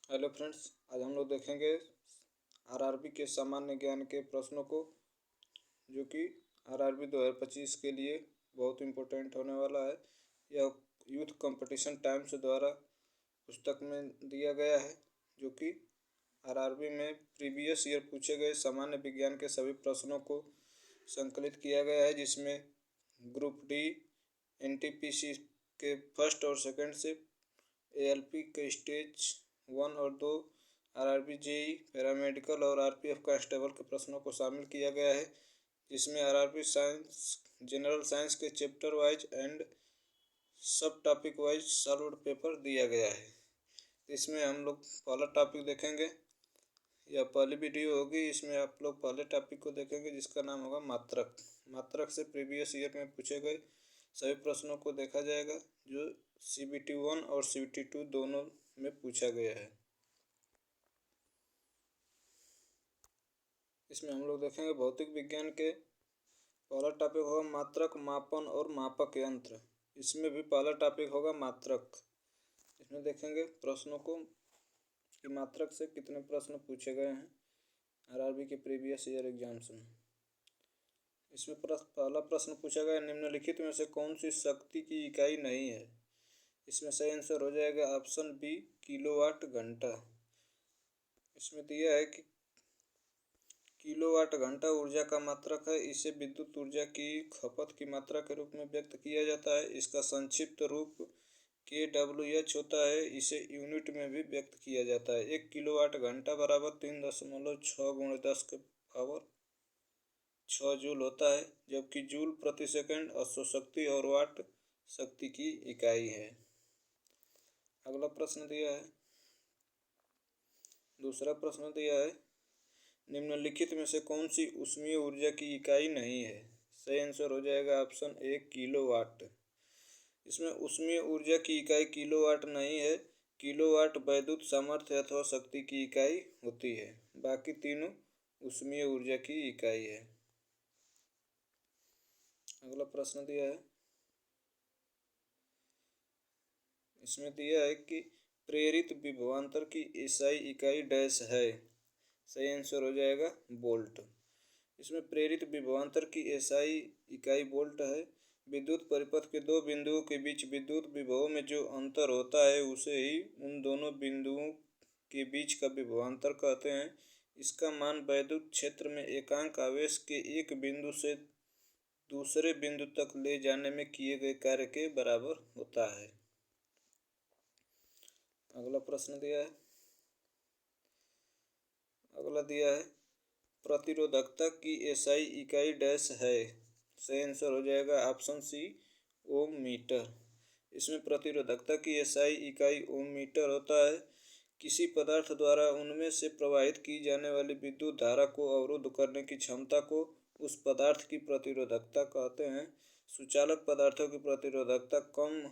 Hello friends, आज हम लोग देखेंगे आरआरबी के सामान्य ज्ञान के प्रश्नों को, जो कि आरआरबी 2025 के लिए बहुत इम्पोर्टेंट होने वाला है। यह यूथ कंपटीशन टाइम्स द्वारा पुस्तक में दिया गया है, जो कि आरआरबी में प्रीवियस ईयर पूछे गए सामान्य विज्ञान के सभी प्रश्नों को संकलित किया गया है, जिसमें ग्रुप डी एनटीपीसी के फर्स्ट और सेकंड से एएलपी के स्टेज 1 और 2, आरआरबी जेई पैरामेडिकल और आरपीएफ कांस्टेबल के प्रश्नों को शामिल किया गया है, जिसमें आरआरबी साइंस जनरल साइंस के चैप्टर वाइज एंड सब टॉपिक वाइज सॉल्व्ड पेपर दिया गया है। इसमें हम लोग पहला टॉपिक देखेंगे। यह पहली वीडियो होगी, इसमें आप लोग पहले टॉपिक को देखेंगे, जिसका नाम होगा मात्रक। मात्रक से प्रीवियस ईयर में पूछे गए सभी प्रश्नों को देखा जाएगा, जो CBT 1 और CBT 2 दोनों में पूछा गया है। इसमें हम लोग देखेंगे भौतिक विज्ञान के पहला टॉपिक होगा मात्रक, मापन और मापक यंत्र। इसमें भी पहला टॉपिक होगा मात्रक। इसमें देखेंगे प्रश्नों को कि मात्रक से कितने प्रश्न पूछे गए हैं आरआरबी के प्रीवियस ईयर एग्जाम्स में। इसमें पहला प्रश्न पूछा गया, निम्नलिखित में से कौन सी शक्ति की इकाई नहीं है। इसमें सही आंसर हो जाएगा ऑप्शन बी, किलोवाट घंटा। इसमें दिया है कि किलोवाट घंटा ऊर्जा का मात्रक है। इसे विद्युत ऊर्जा की खपत की मात्रा के रूप में व्यक्त किया जाता है। इसका संक्षिप्त रूप KWH होता है। इसे यूनिट में भी व्यक्त किया जाता है। 1 किलोवाट घंटा बराबर 3.6 × 10⁶ जूल होता है, जबकि जूल प्रति सेकंड अश्वशक्ति और वाट शक्ति की इकाई है। अगला प्रश्न दिया है, दूसरा प्रश्न दिया है, निम्नलिखित में से कौन सी ऊष्मीय ऊर्जा की इकाई नहीं है। सही आंसर हो जाएगा ऑप्शन ए, किलोवाट। इसमें ऊष्मीय ऊर्जा की इकाई किलोवाट नहीं है। किलोवाट वैद्युत सामर्थ्य अथवा शक्ति की इकाई होती है। बाकी तीनों ऊष्मीय ऊर्जा की इकाई है। अगला प्रश्न दिया है, इसमें दिया है कि प्रेरित विभवांतर की एसआई इकाई डैश है। सही आंसर हो जाएगा वोल्ट। इसमें प्रेरित विभवांतर की एसआई इकाई वोल्ट है। विद्युत परिपथ के दो बिंदुओं के बीच विद्युत विभव में जो अंतर होता है, उसे ही उन दोनों बिंदुओं के बीच का विभवांतर कहते हैं। इसका मान वैद्युत क्षेत्र में एकांक आवेश के एक बिंदु से दूसरे बिंदु तक ले जाने में किए गए कार्य के बराबर होता है। अगला प्रश्न दिया है, अगला दिया है, प्रतिरोधकता की एसआई इकाई डैश है। सही आंसर हो जाएगा ऑप्शन सी, ओम मीटर। इसमें प्रतिरोधकता की एसआई इकाई ओम मीटर होता है। किसी पदार्थ द्वारा उनमें से प्रवाहित की जाने वाली विद्युत धारा को अवरुद्ध करने की क्षमता को उस पदार्थ की प्रतिरोधकता कहते हैं। सुचालक पदार्थों की प्रतिरोधकता कम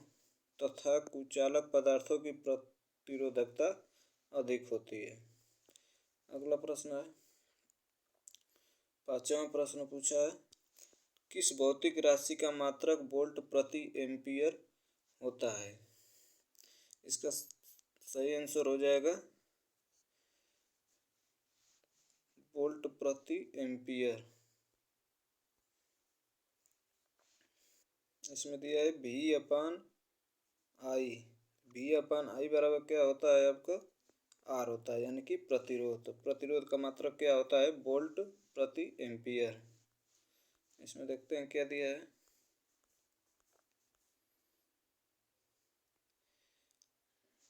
तथा कुचालक पदार्थों की प्रतिरोधकता अधिक होती है। अगला प्रश्न है, पांचवा प्रश्न पूछा है, किस भौतिक राशि का मात्रक वोल्ट प्रति एम्पियर होता है। इसका सही आंसर हो जाएगा वोल्ट प्रति एम्पियर। इसमें दिया है V/I। V/I बराबर क्या होता है आपका, R होता है, यानी कि प्रतिरोध। तो प्रतिरोध का मात्रक क्या होता है, वोल्ट प्रति एम्पियर। इसमें देखते हैं क्या दिया है,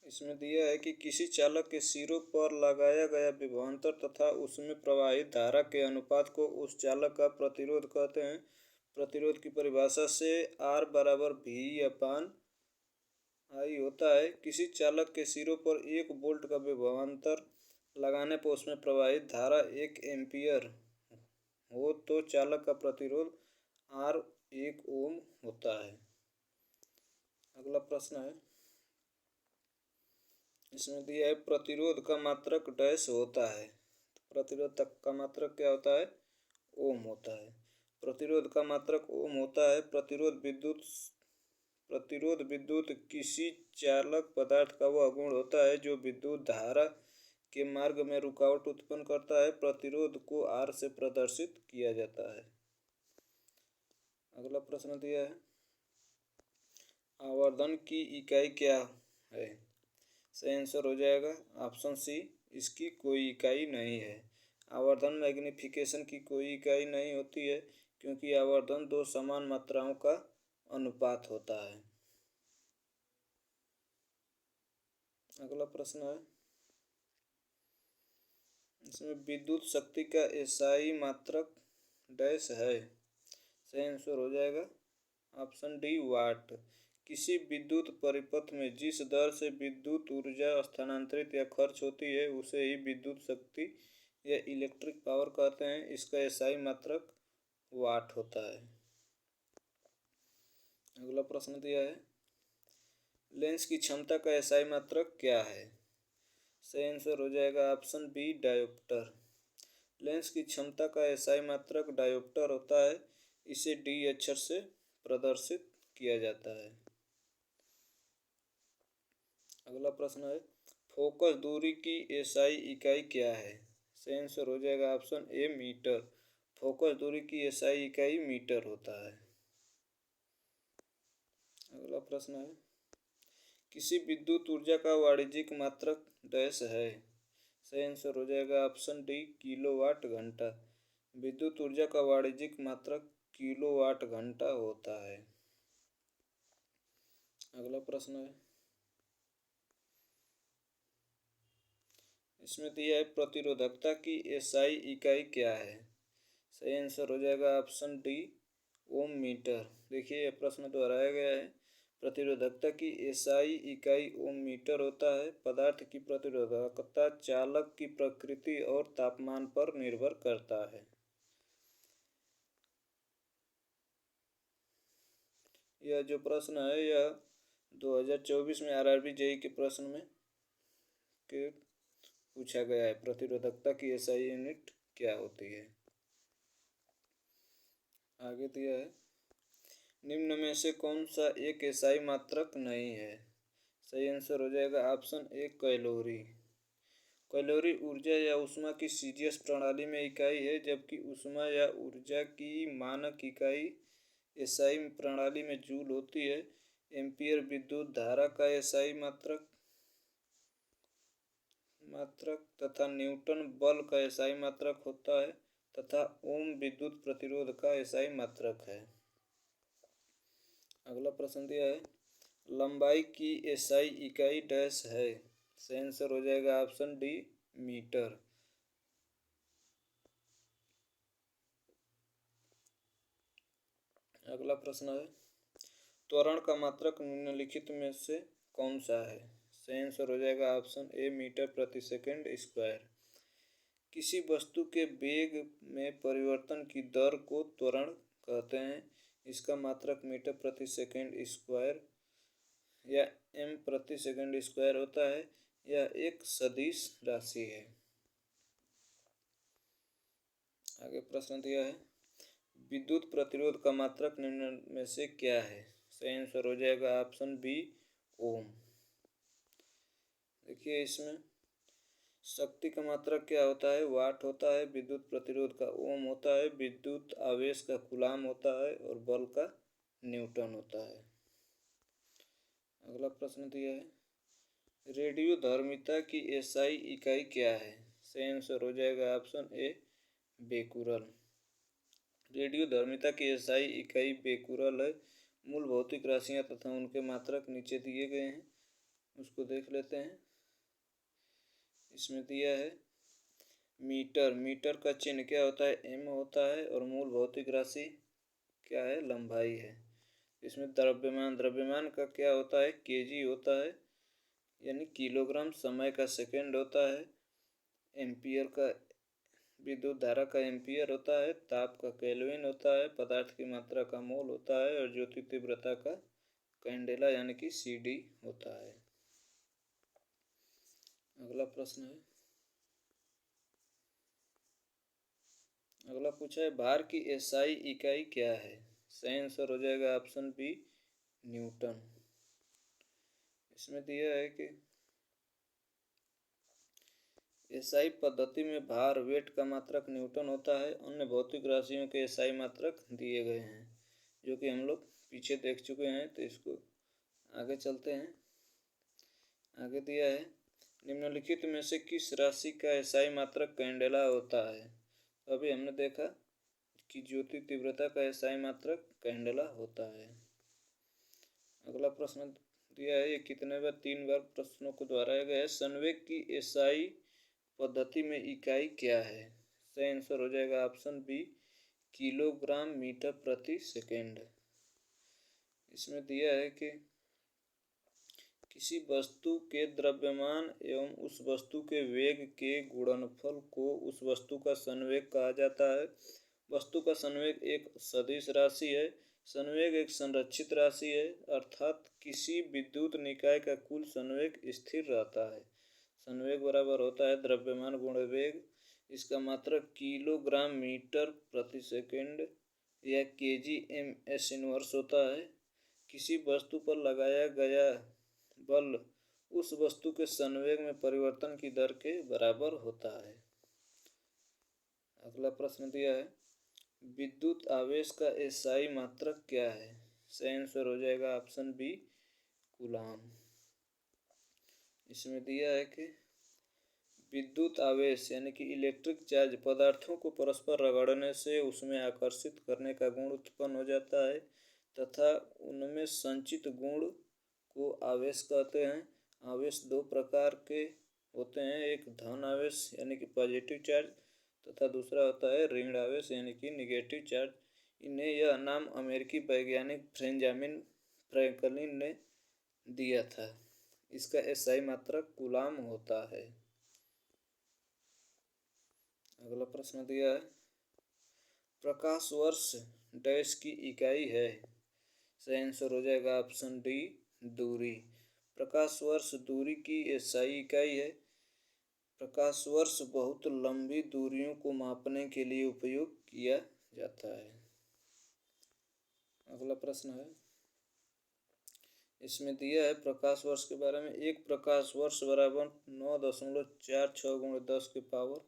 इसमें दिया है कि किसी चालक के सिरों पर लगाया गया विभवांतर तथा उसमें प्रवाहित धारा के अनुपात को उस चालक का प्रतिरोध कहते हैं। प्रतिरोध की परिभाषा से R बराबर V/I होता है। किसी चालक के सिरों पर 1 वोल्ट का विभवांतर लगाने पर उसमें प्रवाहित धारा 1 एम्पियर हो तो चालक का प्रतिरोध R 1 ओम होता है। अगला प्रश्न है, इसमें दिया है प्रतिरोध का मात्रक डैश होता है। प्रतिरोध तक का मात्रक क्या होता है, ओम होता है। प्रतिरोध का मात्रक ओम होता है। प्रतिरोध प्रतिरोध विद्युत किसी चालक पदार्थ का वह गुण होता है जो विद्युत धारा के मार्ग में रुकावट उत्पन्न करता है। प्रतिरोध को R से प्रदर्शित किया जाता है। अगला प्रश्न दिया है, आवर्धन की इकाई क्या है? सही आंसर हो जाएगा ऑप्शन सी, इसकी कोई इकाई नहीं है। आवर्धन मैग्नीफिकेशन की कोई इकाई नहीं होती है, क्योंकि आवर्धन दो समान मात्राओं का अनुपात होता है। अगला प्रश्न है, इसमें विद्युत शक्ति का एसआई मात्रक डैश है। सही आंसर हो जाएगा ऑप्शन डी, वाट। किसी विद्युत परिपथ में जिस दर से विद्युत ऊर्जा स्थानांतरित या खर्च होती है उसे ही विद्युत शक्ति या इलेक्ट्रिक पावर कहते हैं। इसका एसआई मात्रक वाट होता है। अगला प्रश्न दिया है, लेंस की क्षमता का एसआई मात्रक क्या है? सही आंसर हो जाएगा ऑप्शन बी, डायोप्टर। लेंस की क्षमता का एसआई मात्रक डायोप्टर होता है। इसे डी अक्षर से प्रदर्शित किया जाता है। अगला प्रश्न है, फोकस दूरी की एसआई इकाई क्या है? सही आंसर हो जाएगा ऑप्शन ए, मीटर। फोकस दूरी की एसआई इकाई मीटर होता है। अगला प्रश्न है, किसी विद्युत ऊर्जा का वाणिज्यिक मात्रक डैश है? सही आंसर हो जाएगा ऑप्शन डी, किलोवाट घंटा। विद्युत ऊर्जा का वाणिज्यिक मात्रक किलोवाट घंटा होता है। अगला प्रश्न है, इसमें दिया है प्रतिरोधकता की एसआई इकाई क्या है? सही आंसर हो जाएगा ऑप्शन डी, ओम मीटर। देखिए यह प्रश्न दोहराया गया है। प्रतिरोधकता की एसआई इकाई ओम मीटर होता है। पदार्थ की प्रतिरोधकता चालक की प्रकृति और तापमान पर निर्भर करता है। यह जो प्रश्न है यह 2024 में आरआरबी जेईई के प्रश्न में के पूछा गया है। प्रतिरोधकता की एसआई यूनिट क्या होती है? आगे दिया है, निम्न में से कौन सा एक एसआई मात्रक नहीं है? सही आंसर हो जाएगा ऑप्शन ए, कैलोरी। कैलोरी ऊर्जा या ऊष्मा की सीजीएस प्रणाली में इकाई है, जबकि ऊष्मा या ऊर्जा की मानक इकाई एसआई प्रणाली में जूल होती है। एम्पियर विद्युत धारा का एसआई मात्रक तथा न्यूटन बल का एसआई मात्रक होता है तथा ओम विद्युत प्रतिरोध का एसआई मात्रक है। अगला प्रश्न दिया है, लंबाई की एसआई इकाई डैश है? सही आंसर हो जाएगा ऑप्शन डी, मीटर। अगला प्रश्न है, त्वरण का मात्रक निम्नलिखित में से कौन सा है? सही आंसर हो जाएगा ऑप्शन ए, मीटर प्रति सेकंड स्क्वायर। किसी वस्तु के वेग में परिवर्तन की दर को त्वरण कहते हैं। इसका मात्रक मीटर प्रति सेकंड स्क्वायर या एम प्रति सेकंड स्क्वायर होता है। यह एक सदिश राशि है। आगे प्रश्न दिया है, विद्युत प्रतिरोध का मात्रक निम्न में से क्या है? सही आंसर हो जाएगा ऑप्शन बी, ओम। देखिए इसमें शक्ति का मात्रक क्या होता है? वाट होता है। विद्युत प्रतिरोध का ओम होता है। विद्युत आवेश का कूलाम होता है और बल का न्यूटन होता है। अगला प्रश्न दिया है, रेडियोधर्मिता की एसआई इकाई क्या है? सही आंसर हो जाएगा ऑप्शन ए, बेकुरल। रेडियोधर्मिता की एसआई इकाई बेकुरल है। मूल भौतिक राशियाँ तथा उनके मात्रक नीचे दिए गए हैं, उसको देख लेते हैं। इसमें दिया है मीटर। मीटर का चिन्ह क्या होता है? एम होता है और मूल भौतिक राशि क्या है? लंबाई है। इसमें द्रव्यमान का क्या होता है? केजी होता है, यानी किलोग्राम। समय का सेकंड होता है। एम्पियर का विद्युत धारा का एम्पियर होता है। ताप का केल्विन होता है। पदार्थ की मात्रा का मोल होता है और ज्योति तीव्रता का कैंडेला यानी कि सीडी होता है। अगला प्रश्न है, अगला पूछा है, भार की एसआई इकाई क्या है? सही आंसर हो जाएगा ऑप्शन बी, न्यूटन। इसमें दिया है कि एसआई पद्धति में भार वेट का मात्रक न्यूटन होता है। अन्य भौतिक राशियों के एसआई मात्रक दिए गए हैं, जो कि हम लोग पीछे देख चुके हैं। तो इसको आगे चलते हैं। आगे दिया है, निम्नलिखित में से किस राशि का एसआई मात्रक कैंडेला होता है। तो अभी हमने देखा कि ज्योति तीव्रता का एसआई मात्रक कैंडेला होता है। अगला प्रश्न दिया है, ये कितने बार 3 बार प्रश्नों को दोहराया गया है। संवेग की एसआई पद्धति में इकाई क्या है। सही आंसर हो जाएगा ऑप्शन बी, किलोग्राम मीटर प्रति सेकेंड। इसमें दिया है कि किसी वस्तु के द्रव्यमान एवं उस वस्तु के वेग के गुणनफल को उस वस्तु का संवेग कहा जाता है। वस्तु का संवेग एक सदिश राशि है। संवेग एक संरक्षित राशि है, अर्थात किसी विद्युत निकाय का कुल संवेग स्थिर रहता है। संवेग बराबर होता है द्रव्यमान गुणा वेग। इसका मात्रक किलोग्राम मीटर प्रति सेकेंड या kg/m/s इनवर्स होता है। किसी वस्तु पर लगाया गया बल उस वस्तु के संवेग में परिवर्तन की दर के बराबर होता है। अगला प्रश्न दिया है, विद्युत आवेश का एसआई मात्रक क्या है। सही आंसर हो जाएगा ऑप्शन बी, कूलाम। इसमें दिया है कि विद्युत आवेश यानी कि इलेक्ट्रिक चार्ज पदार्थों को परस्पर रगड़ने से उसमें आकर्षित करने का गुण उत्पन्न हो जाता है तथा उनमें संचित गुण को आवेश कहते हैं। आवेश 2 प्रकार के होते हैं, एक धन आवेश यानी कि पॉजिटिव चार्ज तथा दूसरा होता है ऋण आवेश यानी कि निगेटिव चार्ज। इन्हें यह नाम अमेरिकी वैज्ञानिक बेंजामिन फ्रैंकलिन ने दिया था। इसका एसआई मात्रक कूलाम होता है। अगला प्रश्न दिया है, प्रकाश वर्ष डैश की इकाई है। सही आंसर हो जाएगा ऑप्शन डी, दूरी। प्रकाश वर्ष दूरी की एसआई इकाई है। प्रकाश वर्ष बहुत लंबी दूरियों को मापने के लिए उपयोग किया जाता है। अगला प्रश्न है, इसमें दिया है प्रकाश वर्ष के बारे में। एक प्रकाश वर्ष बराबर 9.46 × 10 की पावर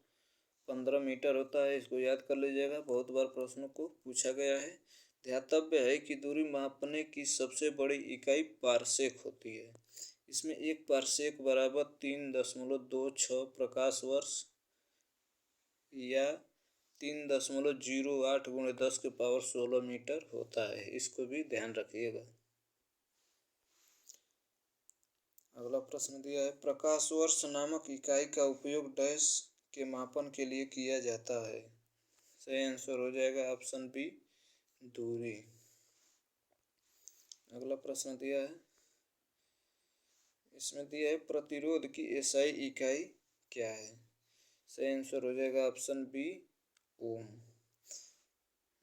15 मीटर होता है। इसको याद कर लीजिएगा, बहुत बार प्रश्नों को पूछा गया है। ध्यातव्य है कि दूरी मापने की सबसे बड़ी इकाई पारसेक होती है। इसमें एक पारसेक बराबर 3.26 प्रकाश वर्ष या 3.08 × 10 की पावर 16 मीटर होता है। इसको भी ध्यान रखिएगा। अगला प्रश्न दिया है, प्रकाश वर्ष नामक इकाई का उपयोग डैश के मापन के लिए किया जाता है। सही आंसर हो जाएगा ऑप्शन बी, दूरी। अगला प्रश्न दिया है, इसमें दिया है प्रतिरोध की एसआई इकाई क्या है। सही आंसर हो जाएगा ऑप्शन बी, ओम।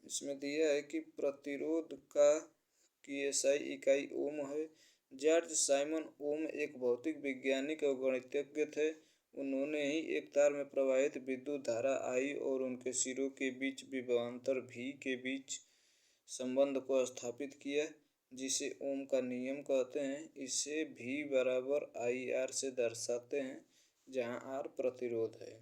इसमें दिया है कि प्रतिरोध की एसआई इकाई ओम है। जॉर्ज साइमन ओम एक भौतिक वैज्ञानिक और गणितज्ञ थे। उन्होंने ही एक तार में प्रवाहित विद्युत धारा आई और उनके सिरों के बीच विभवांतर V के बीच संबंध को स्थापित किया, जिसे ओम का नियम कहते हैं। इसे V बराबर IR से दर्शाते हैं, जहां R प्रतिरोध है।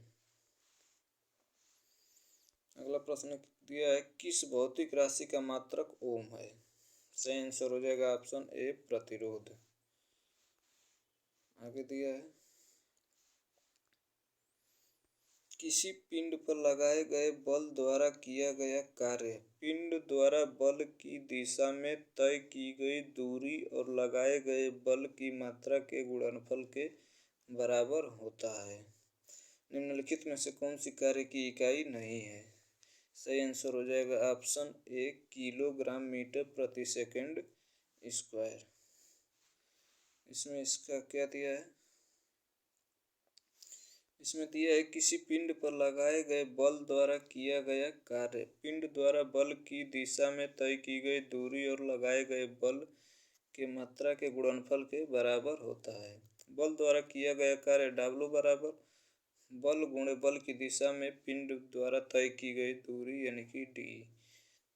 अगला प्रश्न दिया है, किस भौतिक राशि का मात्रक ओम है। सही आंसर हो जाएगा ऑप्शन ए, प्रतिरोध। आगे दिया है, किसी पिंड पर लगाए गए बल द्वारा किया गया कार्य पिंड द्वारा बल की दिशा में तय की गई दूरी और लगाए गए बल की मात्रा के गुणनफल के बराबर होता है। निम्नलिखित में से कौन सी कार्य की इकाई नहीं है। सही आंसर हो जाएगा ऑप्शन ए, किलोग्राम मीटर प्रति सेकेंड स्क्वायर। इसमें इसका क्या दिया है, इसमें दिया है किसी पिंड पर लगाए गए बल द्वारा किया गया कार्य पिंड द्वारा बल की दिशा में तय की गई दूरी और लगाए गए बल के मात्रा के गुणनफल के बराबर होता है। बल द्वारा किया गया कार्य W बराबर बल गुणे बल की दिशा में पिंड द्वारा तय की गई दूरी यानी कि D।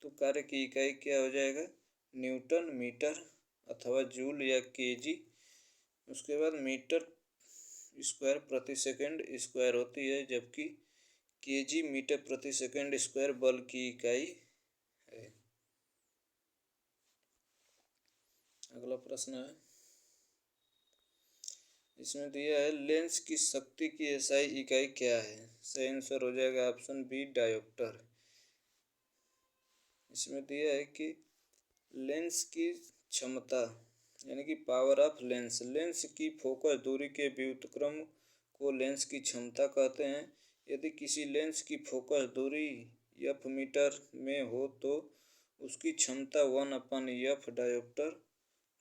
तो कार्य की इकाई क्या हो जाएगा, न्यूटन मीटर अथवा जूल या केजी। उसके बाद मीटर स्क्वायर प्रति सेकंड स्क्वायर होती है, जबकि केजी मीटर प्रति सेकंड स्क्वायर बल की इकाई है। अगला प्रश्न है, इसमें दिया है लेंस की शक्ति की एसआई इकाई क्या है। सही आंसर हो जाएगा ऑप्शन बी डायोप्टर। इसमें दिया है कि लेंस की क्षमता यानी कि पावर ऑफ लेंस, लेंस की फोकस दूरी के व्युत्क्रम को लेंस की क्षमता कहते हैं। यदि किसी लेंस की फोकस दूरी एफ मीटर में हो तो उसकी क्षमता 1/f डायोप्टर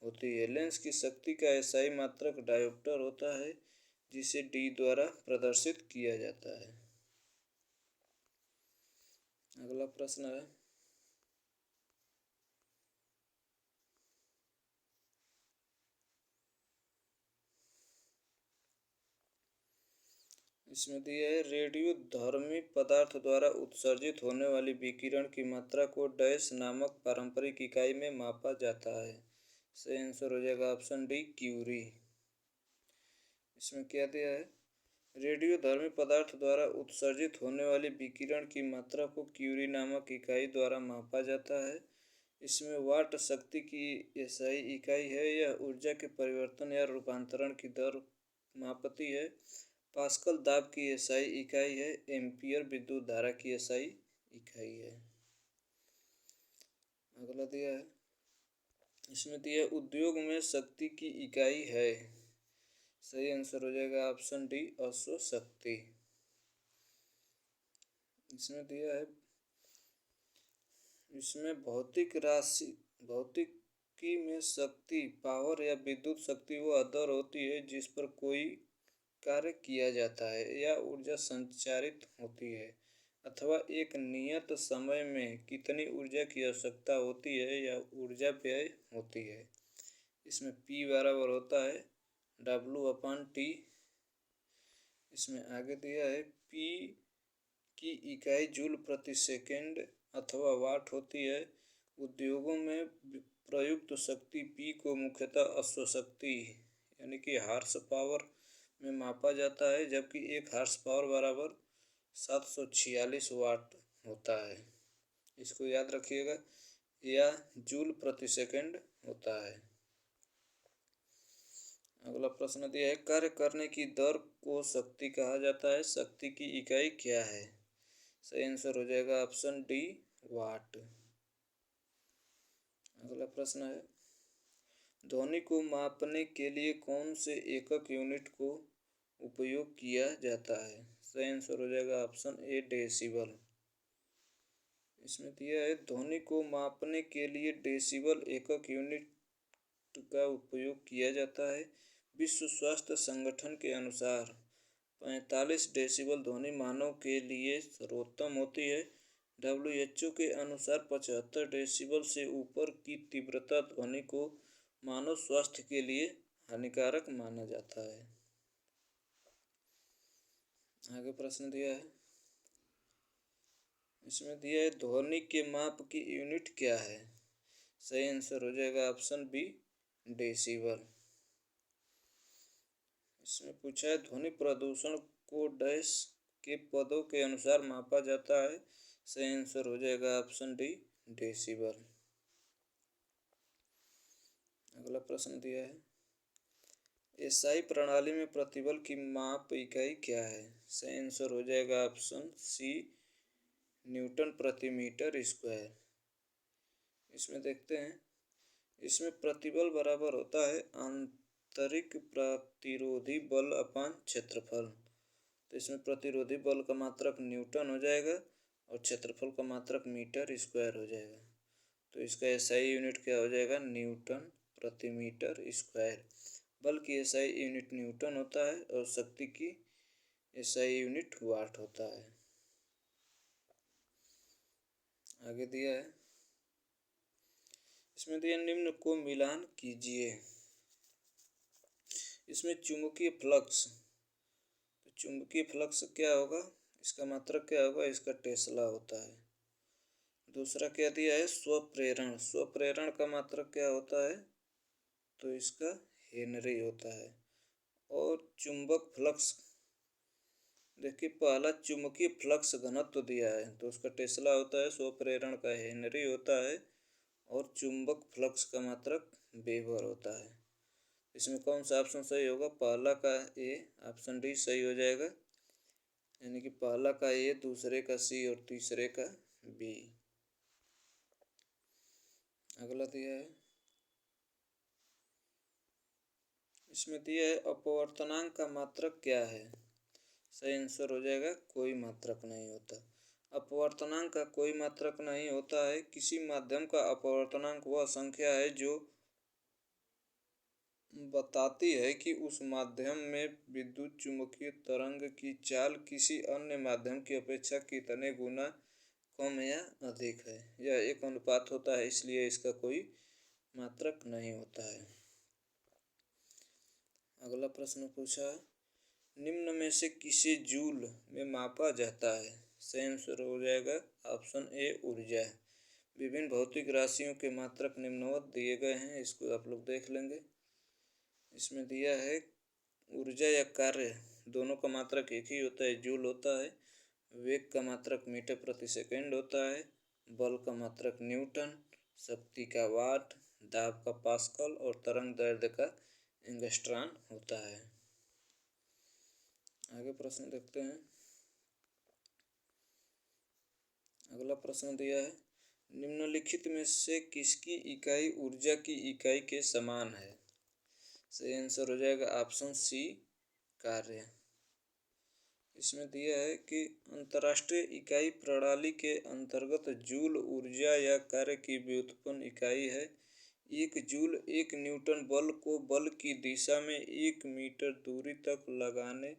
होती है। लेंस की शक्ति का एसआई मात्रक डायोप्टर होता है, जिसे डी द्वारा प्रदर्शित किया जाता है। अगला प्रश्न है, इसमें दिया है रेडियोधर्मी पदार्थ द्वारा उत्सर्जित होने वाली विकिरण की मात्रा को डैश नामक पारंपरिक इकाई में मापा जाता है। सही आंसर हो जाएगा ऑप्शन डी क्यूरी। इसमें क्या दिया है, रेडियोधर्मी पदार्थ द्वारा उत्सर्जित होने वाली विकिरण की मात्रा को क्यूरी नामक इकाई द्वारा मापा जाता है। इसमें वाट शक्ति की एसआई इकाई है। यह ऊर्जा के परिवर्तन या रूपांतरण की दर मापती है। पास्कल दाब की एसआई इकाई है। एम्पियर विद्युत धारा की एसआई इकाई है। अगला दिया है, इसमें दिया उद्योग में शक्ति की इकाई है। सही आंसर हो जाएगा ऑप्शन डी अश्व शक्ति। इसमें दिया है, इसमें भौतिकी में शक्ति पावर या विद्युत शक्ति वह दर होती है जिस पर कोई कार्य किया जाता है या ऊर्जा संचारित होती है, अथवा एक नियत समय में कितनी ऊर्जा की आवश्यकता होती है या ऊर्जा व्यय होती है। इसमें P बराबर होता है W/T। इसमें आगे दिया है P की इकाई जूल प्रति सेकंड अथवा वाट होती है। उद्योगों में प्रयुक्त शक्ति P को मुख्यतः अश्व शक्ति यानी कि हॉर्स पावर में मापा जाता है, जबकि एक हॉर्स पावर बराबर 746 वाट होता है। इसको याद रखिएगा, या जूल प्रति सेकंड होता है। अगला प्रश्न दिया है, कार्य करने की दर को शक्ति कहा जाता है। शक्ति की इकाई क्या है। सही आंसर हो जाएगा ऑप्शन डी वाट। अगला प्रश्न है, ध्वनि को मापने के लिए कौन से एकक यूनिट को उपयोग किया जाता है। सही आंसर हो जाएगा ऑप्शन ए डेसिबल। इसमें दिया है, ध्वनि को मापने के लिए डेसिबल एकक यूनिट का उपयोग किया जाता है। विश्व स्वास्थ्य संगठन के अनुसार 45 डेसिबल ध्वनि मानव के लिए सर्वोत्तम होती है। WHO के अनुसार 75 डेसिबल से ऊपर की तीव्रता ध्वनि को मानव स्वास्थ्य के लिए हानिकारक माना जाता है। आगे प्रश्न दिया है, इसमें दिया है ध्वनि के माप की यूनिट क्या है। सही आंसर हो जाएगा ऑप्शन बी डेसिबल। इसमें पूछा है ध्वनि प्रदूषण को डैश के पदों के अनुसार मापा जाता है। सही आंसर हो जाएगा ऑप्शन डी डेसिबल। अगला प्रश्न दिया है, एसआई प्रणाली में प्रतिबल की माप इकाई क्या है। सही आंसर हो जाएगा ऑप्शन सी न्यूटन प्रति मीटर स्क्वायर। इसमें देखते हैं, इसमें प्रतिबल बराबर होता है आंतरिक प्रतिरोधी बल अपान क्षेत्रफल। तो इसमें प्रतिरोधी बल का मात्रक न्यूटन हो जाएगा और क्षेत्रफल का मात्रक मीटर स्क्वायर हो जाएगा। तो इसका एसआई यूनिट क्या हो जाएगा, न्यूटन प्रति मीटर स्क्वायर। बल की एसआई यूनिट न्यूटन होता है और शक्ति की एसआई यूनिट वाट होता है। आगे दिया है, इसमें दिया निम्न को मिलान कीजिए। इसमें चुंबकीय फ्लक्स, तो चुंबकीय फ्लक्स क्या होगा, इसका मात्रक क्या होगा, इसका टेस्ला होता है। दूसरा क्या दिया है, स्वप्रेरण, स्वप्रेरण का मात्रक क्या होता है, तो इसका हेनरी होता है। और चुंबक फ्लक्स, देखिए पहला चुंबकीय फ्लक्स घनत्व दिया है तो उसका टेस्ला होता है, स्वप्रेरण का हेनरी होता है और चुंबक फ्लक्स का मात्रक वेबर होता है। इसमें कौन सा ऑप्शन सही होगा? पहला का ए, ऑप्शन डी सही हो जाएगा। यानी कि पहला का ए, दूसरे का सी और तीसरे का बी। अगला दिया है, इसमें दिया है अपवर्तनांक का मात्रक क्या है? सही आंसर हो जाएगा कोई मात्रक नहीं होता। अपवर्तनांक का कोई मात्रक नहीं होता है। किसी माध्यम का अपवर्तनांक वह संख्या है जो बताती है कि उस माध्यम में विद्युत चुम्बकीय तरंग की चाल किसी अन्य माध्यम की अपेक्षा कितने गुना कम या अधिक है। यह एक अनुपात होता है, इसलिए इसका कोई मात्रक नहीं होता है। अगला प्रश्न पूछा, निम्न में से किसे जूल में मापा जाता है? सही आंसर हो जाएगा ऑप्शन ए, ऊर्जा। विभिन्न भौतिक राशियों के मात्रक निम्नवत दिए गए हैं, इसको आप लोग देख लेंगे। इसमें दिया है ऊर्जा या कार्य दोनों का मात्रक एक ही होता है, जूल होता है। वेग का मात्रक मीटर प्रति सेकंड होता है। बल का मात्रक न्यूटन, शक्ति का वाट, दाब का पास्कल और तरंग दैर्ध्य का एंगस्ट्रॉन होता है। आगे प्रश्न देखते हैं। अगला प्रश्न दिया है, निम्नलिखित में से किसकी इकाई ऊर्जा की इकाई के समान है? सही आंसर हो जाएगा ऑप्शन सी, कार्य। इसमें दिया है कि अंतर्राष्ट्रीय इकाई प्रणाली के अंतर्गत जूल ऊर्जा या कार्य की व्युत्पन्न इकाई है। एक जूल एक न्यूटन बल को बल की दिशा में 1 मीटर दूरी तक लगाने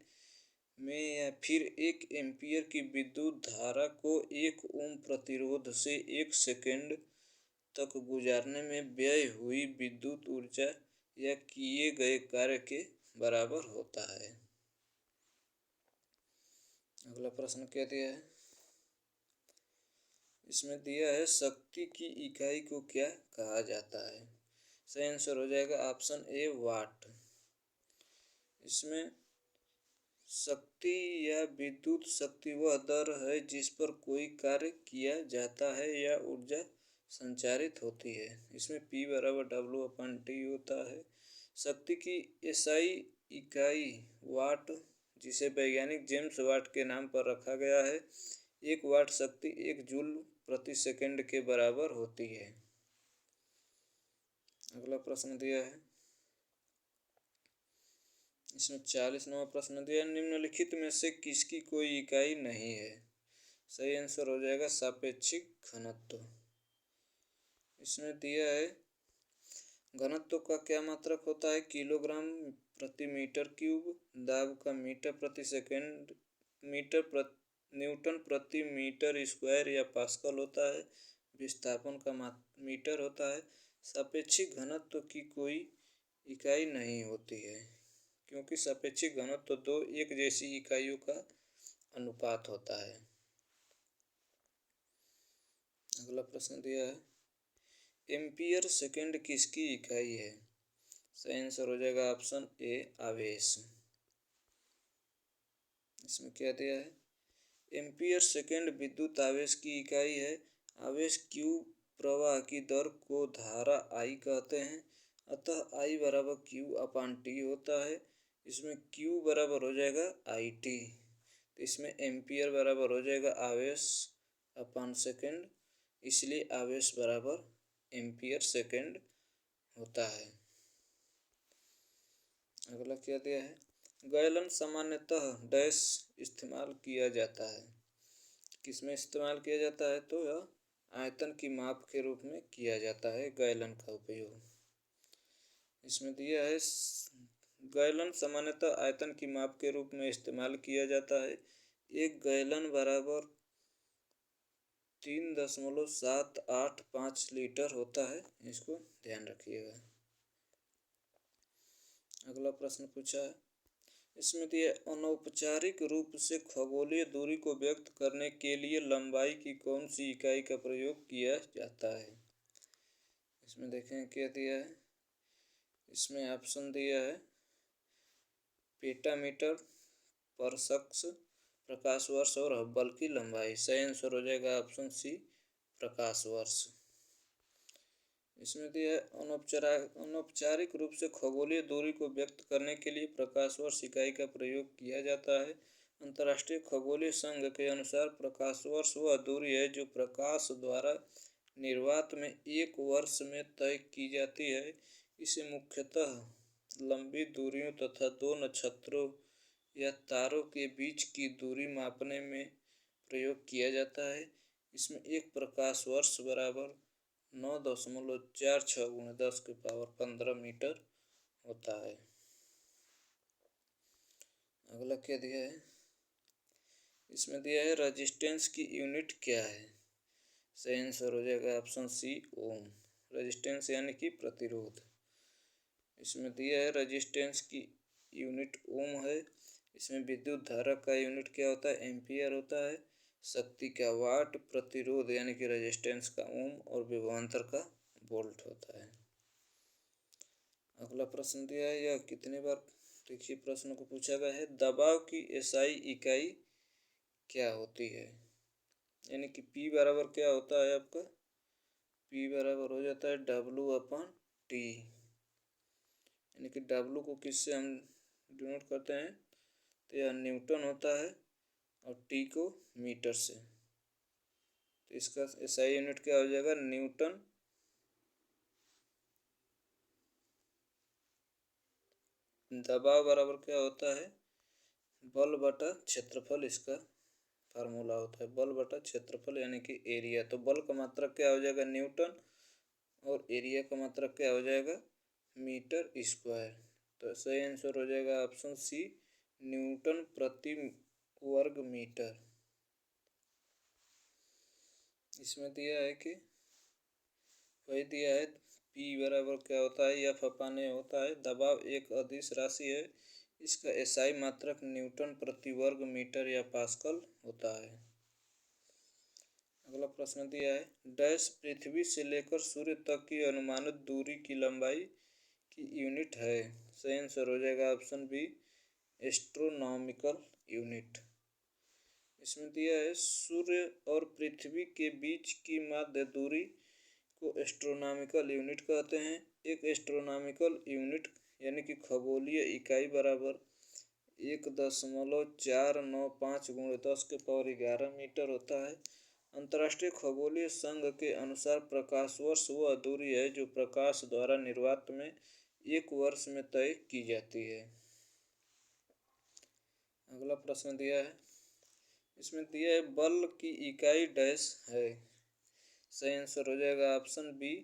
में या फिर 1 एम्पीयर की विद्युत धारा को 1 ओम प्रतिरोध से 1 सेकंड तक गुजारने में व्यय हुई विद्युत ऊर्जा या किए गए कार्य के बराबर होता है। अगला प्रश्न क्या दिया है? इसमें दिया है शक्ति की इकाई को क्या कहा जाता है? सही आंसर हो जाएगा ऑप्शन ए, वाट। इसमें शक्ति या विद्युत शक्ति वह दर है जिस पर कोई कार्य किया जाता है या ऊर्जा संचारित होती है। इसमें P बराबर W/T होता है। शक्ति की एसआई इकाई वाट, जिसे वैज्ञानिक जेम्स वाट के नाम पर रखा गया है। 1 वाट शक्ति 1 जूल प्रति सेकंड के बराबर होती है। अगला प्रश्न दिया है, इसमें 40वां प्रश्न दिया, निम्नलिखित में से किसकी कोई इकाई नहीं है? सही आंसर हो जाएगा सापेक्षिक घनत्व। इसमें दिया है घनत्व का क्या मात्रक होता है? किलोग्राम प्रति मीटर क्यूब। दाब का मीटर प्रति सेकंड, न्यूटन प्रति मीटर स्क्वायर या पास्कल होता है। विस्थापन का मीटर होता है। सापेक्षिक घनत्व की कोई इकाई नहीं होती है, क्योंकि सापेक्षिक घनत्व दो एक जैसी इकाइयों का अनुपात होता है। अगला प्रश्न दिया है, एम्पियर सेकंड किसकी इकाई है? सही आंसर हो जाएगा ऑप्शन ए, आवेश। इसमें क्या दिया है, एम्पियर सेकंड विद्युत आवेश की इकाई है। आवेश क्यू प्रवाह की दर को धारा आई कहते हैं, अतः आई बराबर Q/T होता है। इसमें Q बराबर हो जाएगा IT, तो इसमें एम्पियर बराबर हो जाएगा आवेश अपॉन सेकंड, इसलिए आवेश बराबर एम्पियर सेकंड होता है। अगला क्या दिया है, गैलन सामान्यतः डैश इस्तेमाल किया जाता है। किसमें इस्तेमाल किया जाता है? तो यह आयतन की माप के रूप में किया जाता है गैलन का उपयोग। इसमें दिया है गैलन सामान्यतः आयतन की माप के रूप में इस्तेमाल किया जाता है। 1 गैलन बराबर 3.785 लीटर होता है, इसको ध्यान रखिएगा। अगला प्रश्न पूछा है, इसमें दिया अनौपचारिक रूप से खगोलीय दूरी को व्यक्त करने के लिए लंबाई की कौन सी इकाई का प्रयोग किया जाता है? इसमें देखें क्या दिया है, इसमें ऑप्शन दिया है पेटामीटर पर शख्स, प्रकाश वर्ष और हब्बल की लंबाई। सही आंसर हो जाएगा ऑप्शन सी, प्रकाश वर्ष। इसमें दिया है अनौपचारिक रूप से खगोलीय दूरी को व्यक्त करने के लिए प्रकाश वर्ष इकाई का प्रयोग किया जाता है। अंतर्राष्ट्रीय खगोलीय संघ के अनुसार प्रकाश वर्ष वह दूरी है जो प्रकाश द्वारा निर्वात में एक वर्ष में तय की जाती है। इसे मुख्यतः लंबी दूरियों तथा दो नक्षत्रों या तारों के बीच की दूरी मापने में प्रयोग किया जाता है। इसमें एक प्रकाश वर्ष बराबर 9.46 × 10⁻15 मीटर होता है। अगला क्या दिया है, इसमें दिया है रेजिस्टेंस की यूनिट क्या है। सही आंसर हो जाएगा ऑप्शन सी, ओम। रेजिस्टेंस यानी कि प्रतिरोध। इसमें दिया है रेजिस्टेंस की यूनिट ओम है। इसमें विद्युत धारा का यूनिट क्या होता है, एम्पियर होता है। शक्ति का वाट, प्रतिरोध यानी कि रेजिस्टेंस का ओम और विभवांतर का वोल्ट होता है। अगला प्रश्न दिया है, यह कितनी बार देखिए प्रश्न को पूछा गया है। दबाव की एसआई इकाई क्या होती है, यानी कि P बराबर क्या होता है आपका, P बराबर हो जाता है W/T, यानी कि W को किससे हम डिनोट करते हैं, तो यह न्यूटन होता है और T को मीटर से। तो इसका एसआई यूनिट क्या हो जाएगा, न्यूटन। दबाव बराबर क्या होता है, बल बटा क्षेत्रफल, इसका फार्मूला होता है बल बटा क्षेत्रफल यानी कि एरिया। तो बल का मात्रक क्या हो जाएगा, न्यूटन, और एरिया का मात्रक क्या हो जाएगा, मीटर स्क्वायर। तो सही आंसर हो जाएगा ऑप्शन सी, न्यूटन प्रति वर्ग मीटर। इसमें दिया है कि वही दिया है P बराबर क्या होता है, F अपान ए होता है। दबाव एक अदिश राशि है, इसका एसआई मात्रक न्यूटन प्रति वर्ग मीटर या पास्कल होता है। अगला प्रश्न दिया है, डैश पृथ्वी से लेकर सूर्य तक की अनुमानित दूरी की लंबाई की यूनिट है। सही आंसर हो जाएगा ऑप्शन बी, एस्ट्रोनॉमिकल यूनिट। इसमें दिया है सूर्य और पृथ्वी के बीच की माध्य दूरी को एस्ट्रोनॉमिकल यूनिट कहते हैं। एक एस्ट्रोनॉमिकल यूनिट यानी कि खगोलीय इकाई बराबर 1.495 × 10⁻11 मीटर होता है। अंतर्राष्ट्रीय खगोलीय संघ के अनुसार प्रकाश वर्ष वह दूरी है जो प्रकाश द्वारा निर्वात में एक वर्ष में तय की जाती है। अगला प्रश्न दिया है, इसमें दिया है बल की इकाई डैश है। सही आंसर हो जाएगा ऑप्शन बी,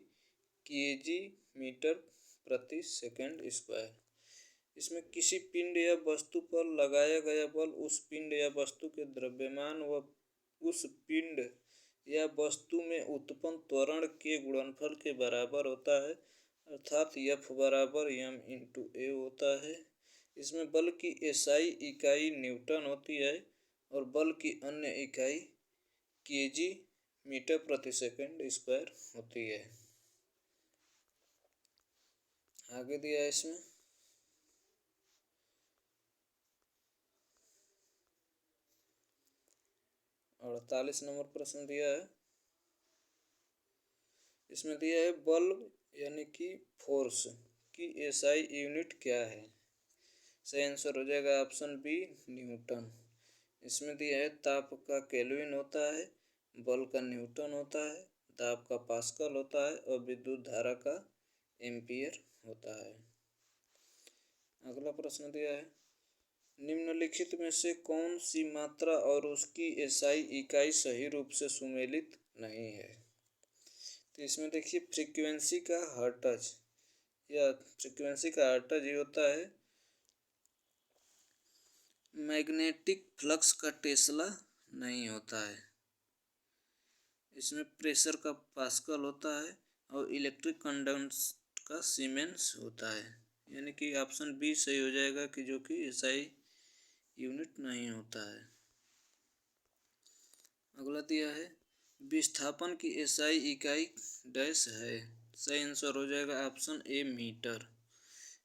केजी मीटर प्रति सेकंड स्क्वायर। इसमें किसी पिंड या वस्तु पर लगाया गया बल उस पिंड या वस्तु के द्रव्यमान व उस पिंड या वस्तु में उत्पन्न त्वरण के गुणनफल के बराबर होता है, अर्थात F बराबर m/a होता है। इसमें बल की एसआई इकाई न्यूटन होती है और बल की अन्य इकाई केजी मीटर प्रति सेकंड स्क्वायर होती है। आगे दिया है इसमें 48 नंबर प्रश्न दिया है। इसमें दिया है बल यानी कि फोर्स की एसआई यूनिट क्या है। सही आंसर हो जाएगा ऑप्शन बी, न्यूटन। इसमें दिया है ताप का केल्विन होता है, बल का न्यूटन होता है, दाब का पास्कल होता है और विद्युत धारा का एम्पियर होता है। अगला प्रश्न दिया है, निम्नलिखित में से कौन सी मात्रा और उसकी एसआई इकाई सही रूप से सुमेलित नहीं है। तो इसमें देखिए फ्रीक्वेंसी का हर्ट्ज, या फ्रीक्वेंसी का हर्ट्ज ये होता है मैग्नेटिक फ्लक्स का टेस्ला नहीं होता है। इसमें प्रेशर का पास्कल होता है और इलेक्ट्रिक कंडक्टेंस का सीमेंस होता है, यानी कि ऑप्शन बी सही हो जाएगा कि जो कि एसआई यूनिट नहीं होता है। अगला दिया है विस्थापन की एसआई इकाई डैश है। सही आंसर हो जाएगा ऑप्शन ए, मीटर।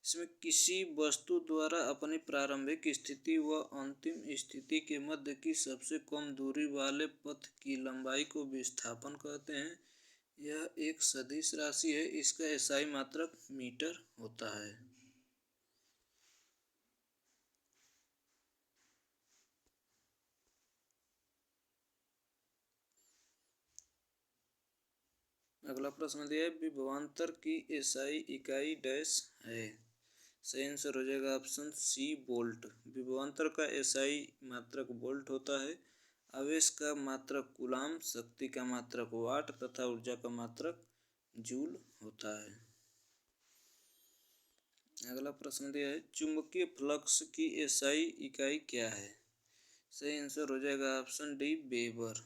इसमें किसी वस्तु द्वारा अपनी प्रारंभिक स्थिति व अंतिम स्थिति के मध्य की सबसे कम दूरी वाले पथ की लंबाई को विस्थापन कहते हैं। यह एक सदिश राशि है। इसका एसआई मात्रक मीटर होता है। अगला प्रश्न दिया है, विभवांतर की एसआई इकाई डैश है। सही आंसर हो जाएगा ऑप्शन सी वोल्ट। विभवांतर का एसआई मात्रक वोल्ट होता है। आवेश का मात्रक कूलाम, शक्ति का मात्रक वाट तथा ऊर्जा का मात्रक जूल होता है। अगला प्रश्न दिया है, चुंबकीय फ्लक्स की एसआई इकाई क्या है। सही आंसर हो जाएगा ऑप्शन डी वेबर।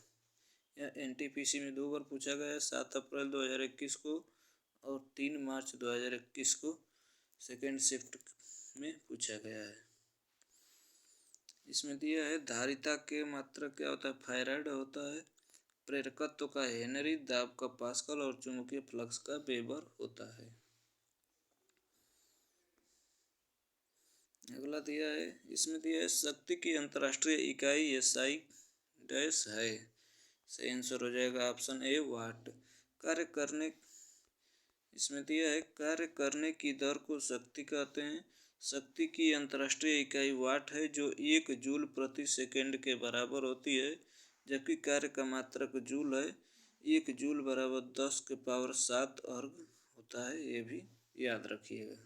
यह एनटीपीसी में 2 बार पूछा गया है, 7 अप्रैल 2021 को और 3 मार्च 2021 को सेकेंड शिफ्ट में पूछा गया है। इसमें दिया है धारिता के मात्रक क्या होता है, फैराड होता है। प्रेरकत्व का हेनरी, दाब का पास्कल और चुंबकीय फ्लक्स का वेबर होता है। अगला दिया है, इसमें दिया है शक्ति की अंतर्राष्ट्रीय इकाई एसआई डैश है। सही आंसर हो जाएगा ऑप्शन ए वाट। इसमें दिया है कार्य करने की दर को शक्ति कहते हैं। शक्ति की अंतर्राष्ट्रीय इकाई वाट है जो 1 जूल प्रति सेकेंड के बराबर होती है, जबकि कार्य का मात्रक जूल है। 1 जूल बराबर 10 के पावर 7 अर्ग होता है, ये भी याद रखिएगा।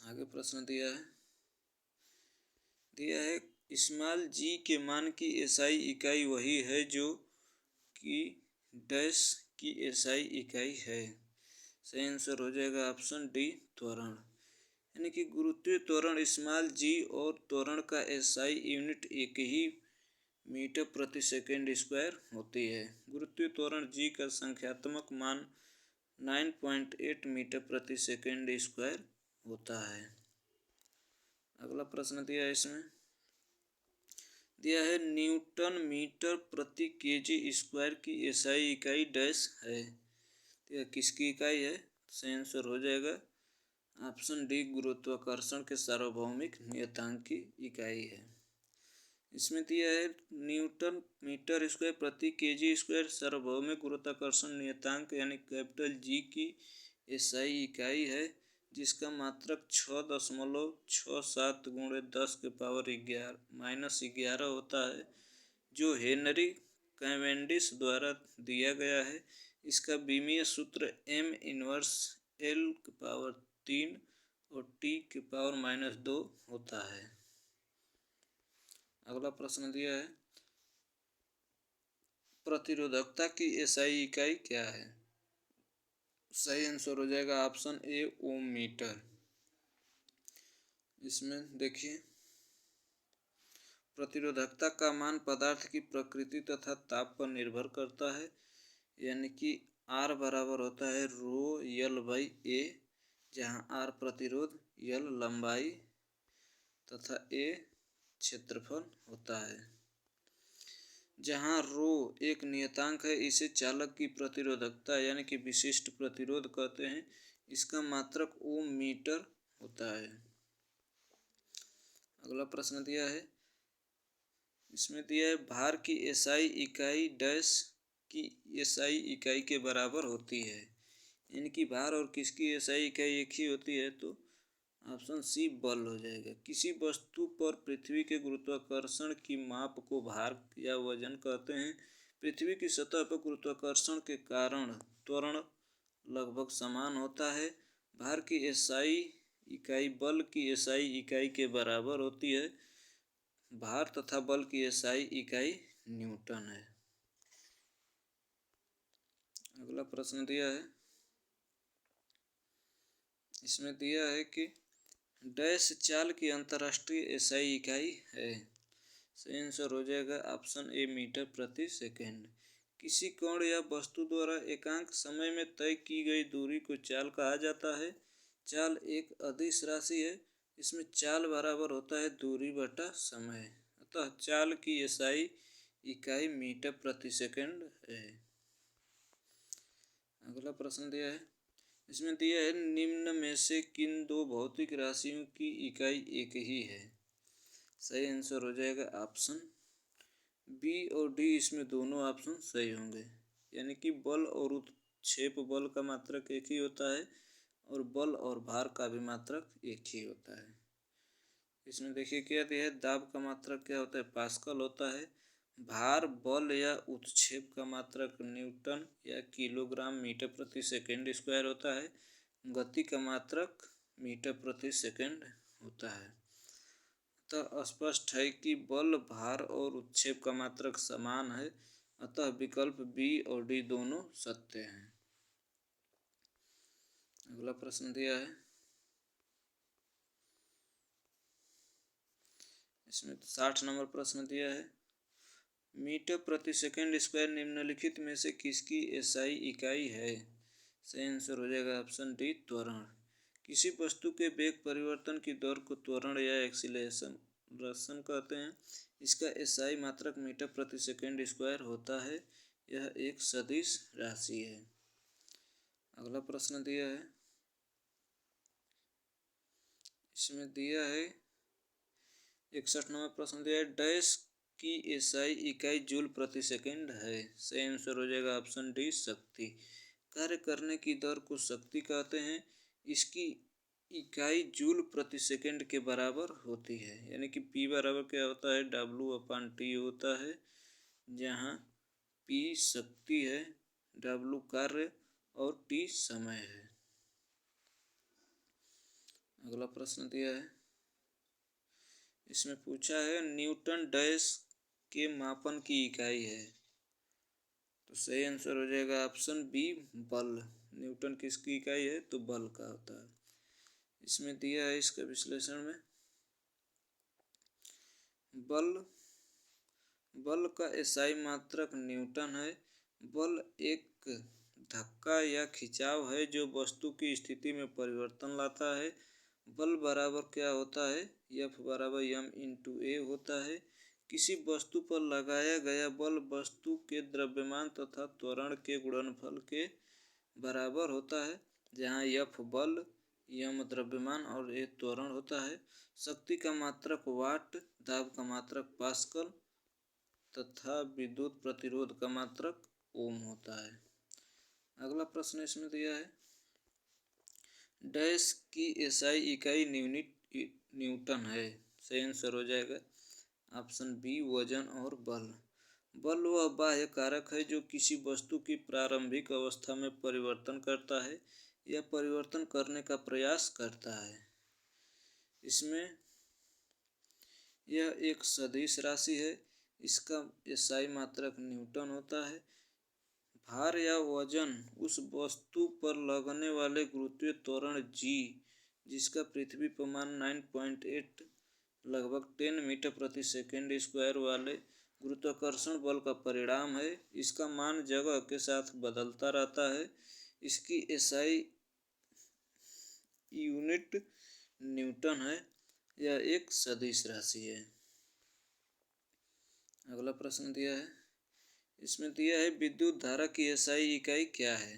आगे प्रश्न दिया है स्मॉल जी के मान की एसआई इकाई वही है जो कि डैश की एसआई इकाई है। सही आंसर हो जाएगा ऑप्शन डी त्वरण। यानी कि गुरुत्वीय त्वरण स्मॉल जी और त्वरण का एसआई यूनिट एक ही मीटर प्रति सेकेंड स्क्वायर होती है। गुरुत्वीय त्वरण जी का संख्यात्मक मान 9.8 मीटर प्रति सेकेंड स्क्वायर होता है। अगला प्रश्न दिया है, इसमें दिया है न्यूटन मीटर प्रति केजी स्क्वायर की एसआई इकाई डैश है। यह किसकी इकाई है। सही आंसर हो जाएगा ऑप्शन डी गुरुत्वाकर्षण के सार्वभौमिक नियतांक की इकाई है। इसमें दिया है न्यूटन मीटर स्क्वायर प्रति केजी स्क्वायर सार्वभौमिक गुरुत्वाकर्षण नियतांक यानी कैपिटल जी की एसआई इकाई है, जिसका मात्रक 6.67 गुणे 10 के पावर -11 होता है, जो हेनरी कैवेंडिश द्वारा दिया गया है। इसका विमीय सूत्र m इनवर्स L के पावर 3 और T के पावर -2 होता है। अगला प्रश्न दिया है प्रतिरोधकता की एसआई इकाई क्या है। सही आंसर हो जाएगा ऑप्शन ए ओम मीटर। इसमें देखिए प्रतिरोधकता का मान पदार्थ की प्रकृति तथा ताप पर निर्भर करता है, यानी कि R बराबर होता है रो यल बाई ए, जहाँ R प्रतिरोध, यल लंबाई तथा ए क्षेत्रफल होता है। जहाँ रो एक नियतांक है, इसे चालक की प्रतिरोधकता यानी कि विशिष्ट प्रतिरोध कहते हैं। इसका मात्रक ओम मीटर होता है। अगला प्रश्न दिया है, इसमें दिया है भार की एसआई इकाई डैश की एसआई इकाई के बराबर होती है। यानी कि भार और किसकी एसआई इकाई एक ही होती है, तो ऑप्शन सी बल हो जाएगा। किसी वस्तु पर पृथ्वी के गुरुत्वाकर्षण की माप को भार या वजन कहते हैं। पृथ्वी की सतह पर गुरुत्वाकर्षण के कारण त्वरण लगभग समान होता है। भार की एसआई इकाई बल की एसआई इकाई के बराबर होती है। भार तथा बल की एसआई इकाई न्यूटन है। अगला प्रश्न दिया है, इसमें दिया है कि डैश चाल की अंतर्राष्ट्रीय एसआई इकाई है। सही आंसर हो जाएगा ऑप्शन ए मीटर प्रति सेकेंड। किसी कोण या वस्तु द्वारा एकांक समय में तय की गई दूरी को चाल कहा जाता है। चाल एक अदिश राशि है। इसमें चाल बराबर होता है दूरी बटा समय, अतः चाल की एसआई इकाई मीटर प्रति सेकेंड है। अगला प्रश्न दिया है, इसमें दिया है निम्न में से किन दो भौतिक राशियों की इकाई एक ही है। सही आंसर हो जाएगा ऑप्शन बी और डी। इसमें दोनों ऑप्शन सही होंगे, यानी कि बल और उत्क्षेप बल का मात्रक एक ही होता है और बल और भार का भी मात्रक एक ही होता है। इसमें देखिए क्या दिया है, दाब का मात्रक क्या होता है, पास्कल होता है। भार, बल या उत्क्षेप का मात्रक न्यूटन या किलोग्राम मीटर प्रति सेकंड स्क्वायर होता है। गति का मात्रक मीटर प्रति सेकंड होता है। अतः स्पष्ट है कि बल, भार और उत्क्षेप का मात्रक समान है, अतः विकल्प बी और डी दोनों सत्य हैं। अगला प्रश्न दिया है, इसमें 60 नंबर प्रश्न दिया है, मीटर प्रति सेकंड स्क्वायर निम्नलिखित में से किसकी एसआई इकाई है। सही आंसर हो जाएगा ऑप्शन डी, त्वरण। किसी वस्तु के वेग परिवर्तन की दर को त्वरण या एक्सीलरेशन कहते हैं। इसका एसआई मात्रक मीटर प्रति सेकंड स्क्वायर होता है। यह एक सदिश राशि है। अगला प्रश्न दिया है, इसमें दिया है 61 नंबर प्रश्न दिया है, डैश की एसआई इकाई जूल प्रति सेकंड है। सही आंसर हो जाएगा ऑप्शन डी, शक्ति। कार्य करने की दर को शक्ति कहते हैं। इसकी इकाई जूल प्रति सेकंड के बराबर होती है, यानी कि P बराबर क्या होता है, W/T होता है, जहाँ P शक्ति है, W कार्य और T समय है। अगला प्रश्न दिया है, इसमें पूछा है न्यूटन डैश के मापन की इकाई है। तो सही आंसर हो जाएगा ऑप्शन बी, बल। न्यूटन किसकी इकाई है, तो बल का होता है। इसमें दिया है इसका विश्लेषण में, बल का एसआई मात्रक न्यूटन है। बल एक धक्का या खिंचाव है जो वस्तु की स्थिति में परिवर्तन लाता है। बल बराबर क्या होता है, F बराबर m/a होता है। किसी वस्तु पर लगाया गया बल वस्तु के द्रव्यमान तथा त्वरण के गुणनफल के बराबर होता है, जहाँ F बल, m द्रव्यमान और a त्वरण होता है। शक्ति का मात्रक वाट, दाब का मात्रक पास्कल तथा विद्युत प्रतिरोध का मात्रक ओम होता है। अगला प्रश्न इसमें दिया है, डैश की एसआई इकाई न्यूटन है। सही आंसर हो जाएगा ऑप्शन बी, वजन और बल। बल वह बाह्य कारक है जो किसी वस्तु की प्रारंभिक अवस्था में परिवर्तन करता है या परिवर्तन करने का प्रयास करता है। इसमें यह एक सदिश राशि है। इसका एसआई मात्रक न्यूटन होता है। भार या वजन उस वस्तु पर लगने वाले गुरुत्वीय त्वरण जी, जिसका पृथ्वी पर मान 9.8 लगभग 10 मीटर प्रति सेकंड स्क्वायर वाले गुरुत्वाकर्षण बल का परिणाम है। इसका मान जगह के साथ बदलता रहता है। इसकी एसआई यूनिट न्यूटन है। यह एक सदिश राशि है। अगला प्रश्न दिया है, इसमें दिया है विद्युत धारा की एसआई इकाई क्या है।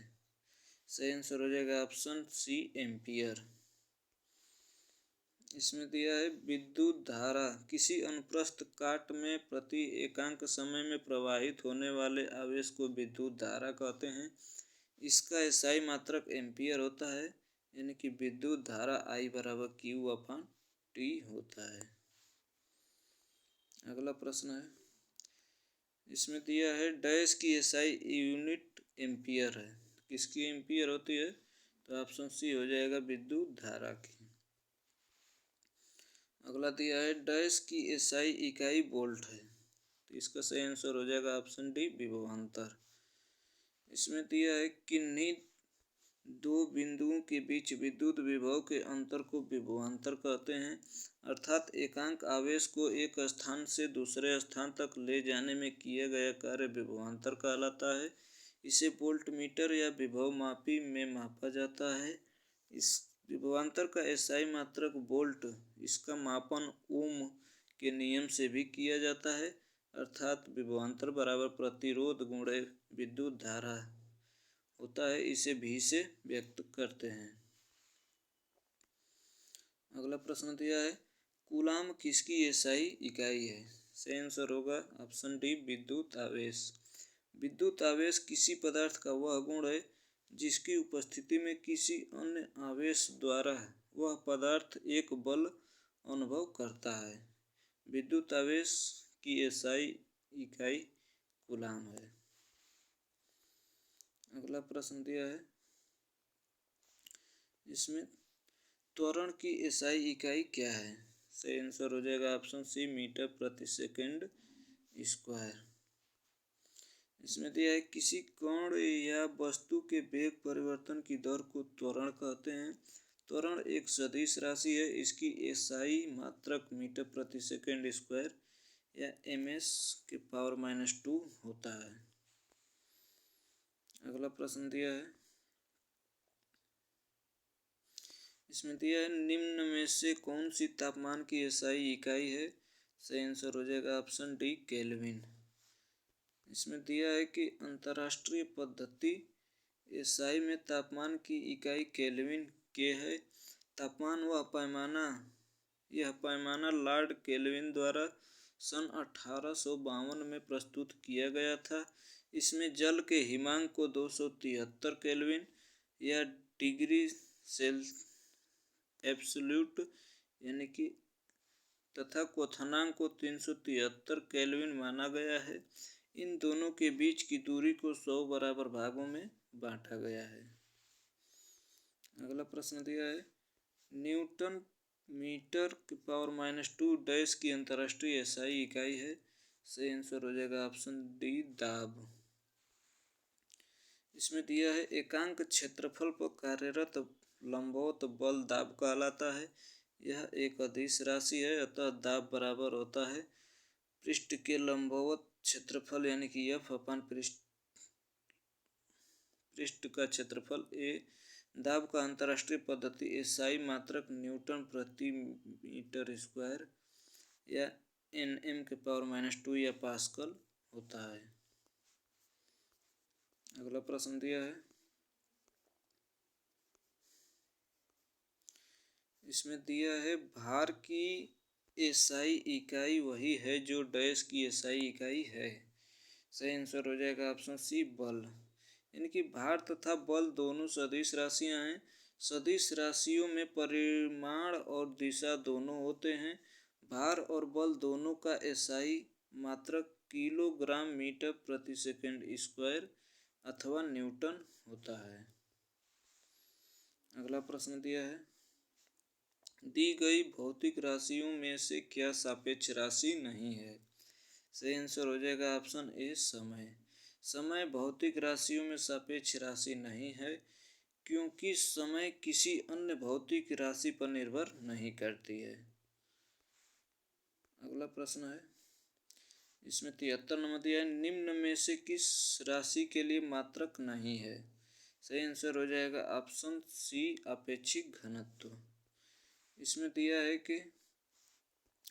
सही आंसर हो जाएगा ऑप्शन सी, एम्पियर। इसमें दिया है विद्युत धारा किसी अनुप्रस्थ काट में प्रति एकांक समय में प्रवाहित होने वाले आवेश को विद्युत धारा कहते हैं। इसका एसआई मात्रक एम्पियर होता है, यानी कि विद्युत धारा I बराबर Q/T होता है। अगला प्रश्न है, इसमें दिया है डैश की एसआई यूनिट एम्पियर है। किसकी एम्पियर होती है, तो ऑप्शन सी हो जाएगा विद्युत धारा की। अगला दिया है डैश की एसआई इकाई वोल्ट है। तो इसका सही आंसर हो जाएगा ऑप्शन डी, विभवांतर। इसमें दिया है किन्हीं दो बिंदुओं के बीच विद्युत विभव के अंतर को विभवांतर कहते हैं, अर्थात एकांक आवेश को एक स्थान से दूसरे स्थान तक ले जाने में किया गया कार्य विभवांतर कहलाता है। इसे वोल्टमीटर या विभव मापी में मापा जाता है। इस विभवांतर का एसआई मात्रक वोल्ट। इसका मापन ओम के नियम से भी किया जाता है, अर्थात विभवांतर बराबर प्रतिरोध गुणे विद्युत धारा होता है, इसे भी से व्यक्त करते हैं। अगला प्रश्न दिया है, कूलाम किसकी एसआई इकाई है? सही आंसर होगा ऑप्शन डी, विद्युत आवेश। विद्युत आवेश किसी पदार्थ का वह गुण है जिसकी उपस्थिति में किसी अन्य आवेश द्वारा वह पदार्थ एक बल अनुभव करता है। विद्युत आवेश की एसआई इकाई कूलाम है। अगला प्रश्न दिया है, इसमें त्वरण की एसआई इकाई क्या है? सही आंसर हो जाएगा ऑप्शन सी, मीटर प्रति सेकंड स्क्वायर। इसमें दिया है, किसी कण या वस्तु के वेग परिवर्तन की दर को त्वरण कहते हैं। त्वरण एक सदिश राशि है, इसकी एसआई मात्रक मीटर प्रति सेकंड स्क्वायर या ms के पावर -2 होता है। अगला प्रश्न दिया है, इसमें दिया है, निम्न में से कौन सी तापमान की एसआई इकाई है? सही आंसर हो जाएगा ऑप्शन डी, केल्विन। इसमें दिया है कि अंतर्राष्ट्रीय पद्धति एसआई में तापमान की इकाई केल्विन के है। तापमान यह पैमाना लॉर्ड केल्विन द्वारा सन 1852 में प्रस्तुत किया गया था। इसमें जल के हिमांक को 273 केल्विन या डिग्री एब्सोल्यूट यानी कि तथा क्वथनांक को 373 केल्विन माना गया है। इन दोनों के बीच की दूरी को 100 बराबर भागों में बांटा गया है। अगला प्रश्न दिया है, न्यूटन मीटर के पावर -2 डैश की अंतर्राष्ट्रीय एसआई इकाई है। सही आंसर हो जाएगा ऑप्शन डी, दाब। इसमें दिया है, एकांक क्षेत्रफल पर कार्यरत लंबवत बल दाब कहलाता है। यह एक अदिश राशि है, अतः दाब बराबर होता है पृष्ठ के लंबवत क्षेत्रफल यानी कि F अपन पृष्ठ का क्षेत्रफल A। दाब का अंतर्राष्ट्रीय पद्धति एसआई मात्रक न्यूटन प्रति मीटर स्क्वायर या nm के पावर -2 या पास्कल होता है। अगला प्रश्न दिया है, इसमें दिया है, भार की एसआई इकाई वही है जो डैश की एसआई इकाई है। सही आंसर हो जाएगा ऑप्शन सी, बल। यानी कि भार तथा बल दोनों सदिश राशियां हैं। सदिश राशियों में परिमाण और दिशा दोनों होते हैं। भार और बल दोनों का एसआई मात्रक किलोग्राम मीटर प्रति सेकंड स्क्वायर अथवा न्यूटन होता है। अगला प्रश्न दिया है, दी गई भौतिक राशियों में से क्या सापेक्ष राशि नहीं है? सही आंसर हो जाएगा ऑप्शन ए, समय। समय भौतिक राशियों में सापेक्ष राशि नहीं है क्योंकि समय किसी अन्य भौतिक राशि पर निर्भर नहीं करती है। अगला प्रश्न है, इसमें 73 नंबर दिया है, निम्न में से किस राशि के लिए मात्रक नहीं है? सही आंसर हो जाएगा ऑप्शन सी, आपेक्षिक घनत्व। इसमें दिया है कि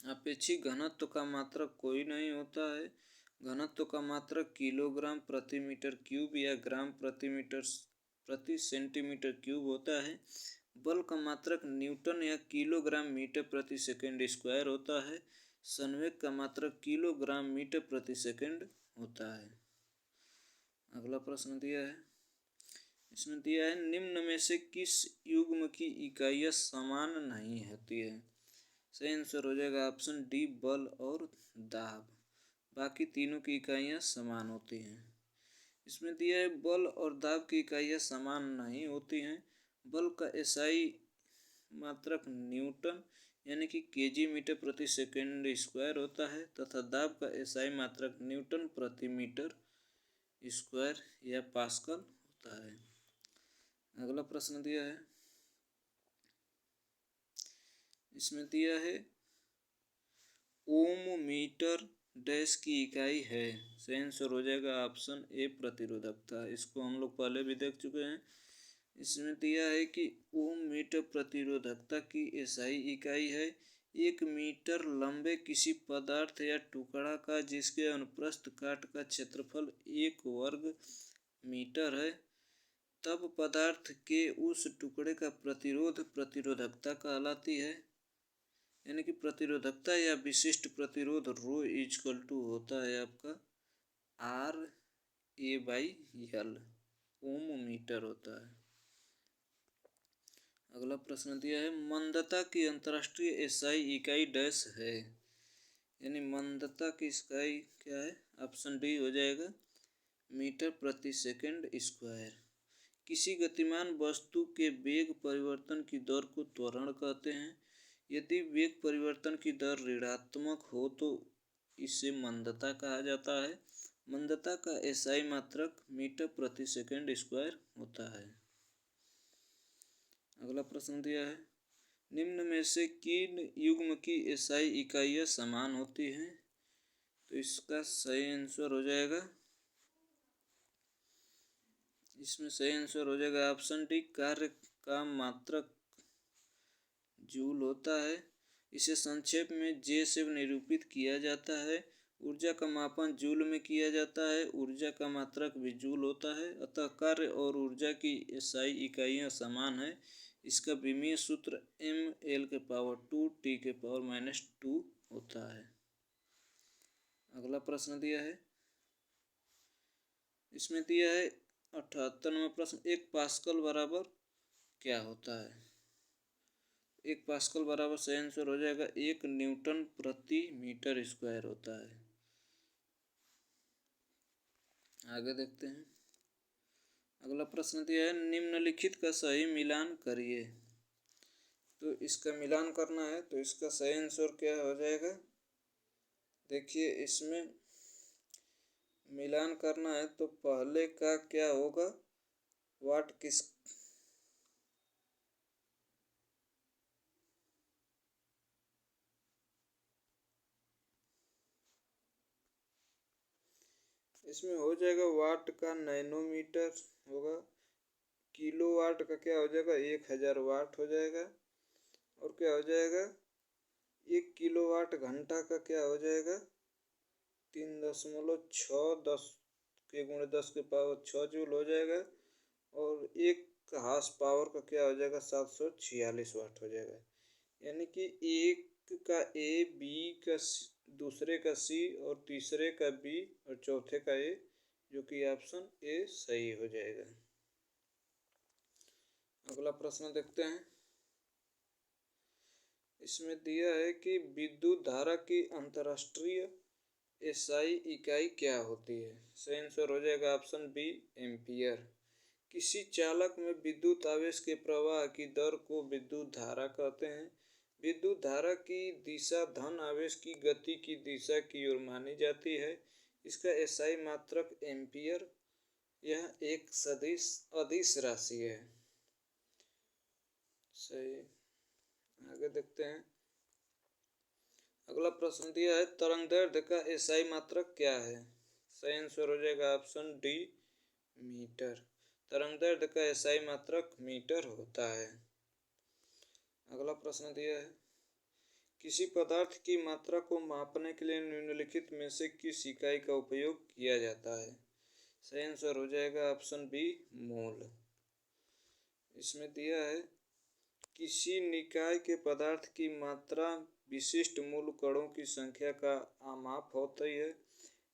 आपेक्षिक घनत्व का मात्रक कोई नहीं होता है। घनत्व का मात्रक किलोग्राम प्रति मीटर क्यूब या ग्राम प्रति सेंटीमीटर क्यूब होता है। बल का मात्रक न्यूटन या किलोग्राम मीटर प्रति सेकंड स्क्वायर होता है। संवेग का मात्रक किलोग्राम मीटर प्रति सेकंड होता है। अगला प्रश्न दिया है, इसमें दिया है, निम्न में से किस युग्म की इकाइयाँ समान नहीं होती है? सही आंसर हो जाएगा ऑप्शन डी, बल और दाब। बाकी तीनों की इकाइयाँ समान होती हैं। इसमें दिया है, बल और दाब की इकाइयाँ समान नहीं होती हैं। बल का एसआई मात्रक न्यूटन यानी कि केजी मीटर प्रति सेकंड स्क्वायर होता है तथा दाब का एसआई मात्रक न्यूटन प्रति मीटर स्क्वायर या पास्कल होता है। अगला प्रश्न दिया है, इसमें दिया है, ओम मीटर डैश की इकाई है। सही आंसर हो जाएगा ऑप्शन ए, प्रतिरोधकता। इसको हम लोग पहले भी देख चुके हैं। इसमें दिया है कि ओम मीटर प्रतिरोधकता की एसआई इकाई है। 1 मीटर लंबे किसी पदार्थ या टुकड़ा का जिसके अनुप्रस्थ काट का क्षेत्रफल 1 वर्ग मीटर है तब पदार्थ के उस टुकड़े का प्रतिरोध प्रतिरोधकता कहलाती है। यानी कि प्रतिरोधकता या विशिष्ट प्रतिरोध रो इजकल टू होता है आपका RA/L, ओम मीटर होता है। अगला प्रश्न दिया है, मंदता की अंतर्राष्ट्रीय एसआई इकाई डैश है। यानी मंदता की इकाई क्या है? ऑप्शन डी हो जाएगा, मीटर प्रति सेकंड स्क्वायर। किसी गतिमान वस्तु के वेग परिवर्तन की दर को त्वरण कहते हैं। यदि वेग परिवर्तन की दर ऋणात्मक हो तो इसे मंदता कहा जाता है। मंदता का एसआई मात्रक मीटर प्रति सेकंड स्क्वायर होता है। अगला प्रश्न दिया है, निम्न में से किन युग्म की एसआई इकाइयाँ समान होती हैं? तो इसका सही आंसर हो जाएगा, इसमें सही आंसर हो जाएगा ऑप्शन डी, कार्य का मात्रक जूल होता है। इसे संक्षेप में जे से निरूपित किया जाता है। ऊर्जा का मापन जूल में किया जाता है। ऊर्जा का मात्रक भी जूल होता है। अतः कार्य और ऊर्जा की एसआई इकाइयाँ समान है। इसका विमीय सूत्र mL⁻², T⁻⁻² होता है। अगला प्रश्न दिया है, इसमें दिया है 78वां प्रश्न, 1 पास्कल बराबर क्या होता है? 1 पास्कल बराबर सही आंसर हो जाएगा 1 न्यूटन प्रति मीटर स्क्वायर होता है। आगे देखते हैं। अगला प्रश्न दिया है, निम्नलिखित का सही मिलान करिए। तो इसका मिलान करना है, तो इसका सही आंसर क्या हो जाएगा? देखिए, इसमें मिलान करना है तो पहले का क्या होगा, वाट किस इसमें हो जाएगा, वाट का नैनोमीटर होगा, किलोवाट का क्या हो जाएगा, 1000 वाट हो जाएगा, और क्या हो जाएगा, 1 किलोवाट घंटा का क्या हो जाएगा, 3.6 × 10⁻6 जूल हो जाएगा, और 1 हार्स पावर का क्या हो जाएगा, 746 वाट हो जाएगा। यानी कि एक का ए, बी का दूसरे का सी, और तीसरे का बी, और चौथे का ए, जो कि ऑप्शन ए सही हो जाएगा। अगला प्रश्न देखते हैं। इसमें दिया है कि विद्युत धारा की अंतर्राष्ट्रीय एसआई इकाई क्या होती है? सही आंसर हो जाएगा ऑप्शन बी, एम्पियर। किसी चालक में विद्युत आवेश के प्रवाह की दर को विद्युत धारा कहते हैं। विद्युत धारा की दिशा धन आवेश की गति की दिशा की ओर मानी जाती है। इसका एसआई मात्रक एम्पियर। यह एक सदिश अदिश राशि है। सही। आगे देखते हैं। अगला प्रश्न दिया है, तरंगदैर्ध्य का एसआई मात्रक क्या है? सही आंसर हो जाएगा ऑप्शन डी, मीटर। तरंगदैर्ध्य का एसआई मात्रक मीटर होता है। अगला प्रश्न दिया है, किसी पदार्थ की मात्रा को मापने के लिए निम्नलिखित में से किस इकाई का उपयोग किया जाता है? सही आंसर हो जाएगा ऑप्शन बी, मोल। इसमें दिया है, किसी निकाय के पदार्थ की मात्रा विशिष्ट मूल कणों की संख्या का माप होती है।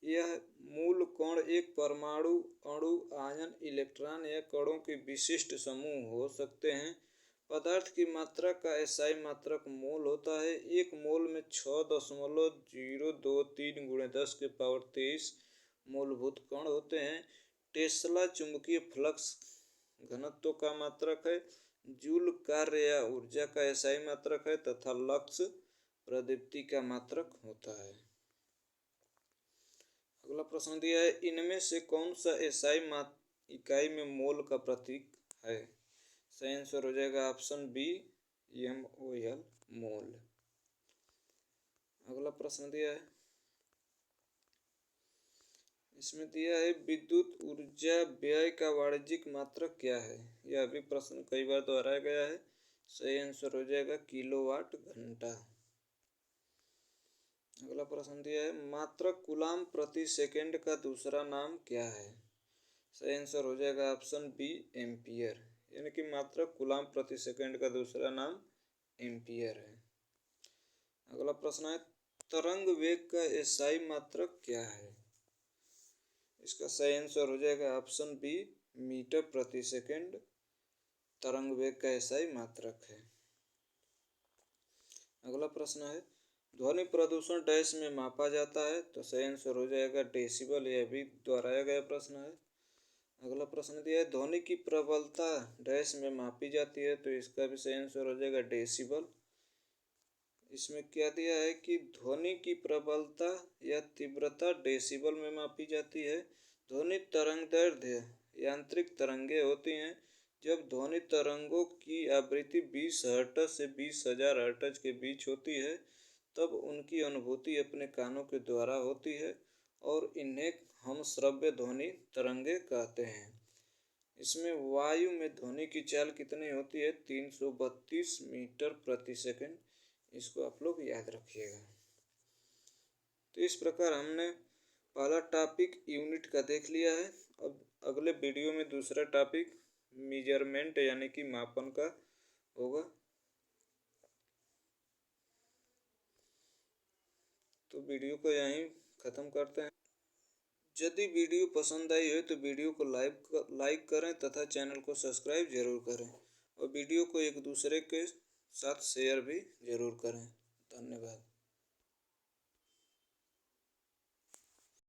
यह मूल कण एक परमाणु, अणु, आयन, इलेक्ट्रॉन या कणों के विशिष्ट समूह हो सकते हैं। पदार्थ की मात्रा का एसआई मात्रक मोल होता है। एक मोल में 6.023 × 10⁻23 मूलभूत कण होते हैं। टेस्ला चुंबकीय फ्लक्स घनत्व का मात्रक है। जूल कार्य या ऊर्जा का एसआई मात्रक है, तथा लक्स प्रदीप्ति का मात्रक होता है। अगला प्रश्न दिया है, इनमें से कौन सा एसआई इकाई में मोल का प्रतीक है? सही आंसर हो जाएगा ऑप्शन बी, MOL, मोल। अगला प्रश्न दिया है, इसमें दिया है, विद्युत ऊर्जा व्यय का वाणिज्यिक मात्रक क्या है? यह भी प्रश्न कई बार दोहराया गया है। सही आंसर हो जाएगा किलोवाट घंटा। अगला प्रश्न दिया है, मात्रक कूलाम प्रति सेकंड का दूसरा नाम क्या है? सही आंसर हो जाएगा ऑप्शन बी एम्पियर, यानी कि मात्रक कूलाम प्रति सेकंड का दूसरा नाम एम्पियर है। अगला प्रश्न है तरंग वेग का एसआई मात्रक क्या है? इसका सही आंसर हो जाएगा ऑप्शन बी मीटर प्रति सेकंड तरंग वेग का एसआई मात्रक है। अगला प्रश्न है ध्वनि प्रदूषण डैश में मापा जाता है? तो सही आंसर हो जाएगा डेसिबल, यह भी दोहराया गया प्रश्न है। अगला प्रश्न दिया है ध्वनि की प्रबलता डैश में मापी जाती है? तो इसका भी सही आंसर हो जाएगा डेसिबल। इसमें क्या दिया है कि ध्वनि की प्रबलता या तीव्रता डेसिबल में मापी जाती है। ध्वनि तरंगदैर्ध्य यांत्रिक तरंगें होती हैं। जब ध्वनि तरंगों की आवृत्ति 20 हर्ट्ज से 20,000 हर्ट्ज के बीच होती है तब उनकी अनुभूति अपने कानों के द्वारा होती है और इन्हें हम श्रव्य ध्वनि तरंगे कहते हैं। इसमें वायु में ध्वनि की चाल कितनी होती है? 332 मीटर प्रति सेकंड। इसको आप लोग याद रखिएगा। तो इस प्रकार हमने पहला टॉपिक यूनिट का देख लिया है। अब अगले वीडियो में दूसरा टॉपिक मेजरमेंट यानी कि मापन का होगा। तो वीडियो को यहीं ख़त्म करते हैं। यदि वीडियो पसंद आई हो तो वीडियो को लाइक करें तथा चैनल को सब्सक्राइब जरूर करें और वीडियो को एक दूसरे के साथ शेयर भी जरूर करें। धन्यवाद।